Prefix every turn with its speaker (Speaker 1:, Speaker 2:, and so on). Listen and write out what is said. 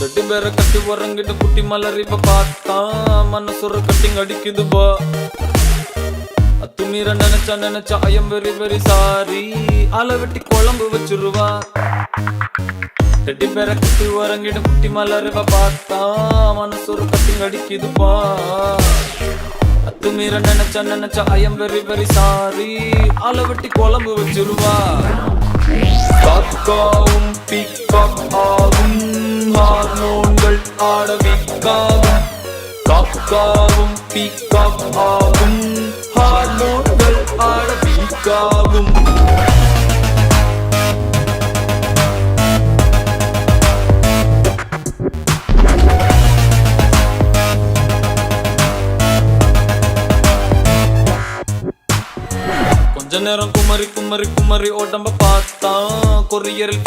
Speaker 1: ரெண்டு பேரை கட்டி உறங்கிட்டு குட்டி மலர் இப்ப பார்த்தா மனசுற கட்டிங் அடிக்குதுபா. அத்துமீற நினைச்சா ஐயம் வெரி வெரி சாரி, ஆளை வெட்டி குழம்பு வச்சிருவா. ரெண்டு பேரை கட்டி உறங்கிட்டு குட்டி மலர் இப்ப பார்த்தா மனசுற கட்டிங் அடிக்குதுபா. அத்துமீற நினைச்சா ஐயம் வெரி வெரி சாரி, ஆளை வெட்டி குழம்பு வச்சிருவா. காக்காவும் பீகாக் ஆகும், ஹார்மோன்கள் ஆடவிக்காகும். காக்காவும் பீகாக் ஆகும், ஹார்மோன்கள் ஆடவிக்காகும். கொஞ்ச நேரம் குமரி குமரி குமரி உடம்ப பார்த்தா கொரியரில்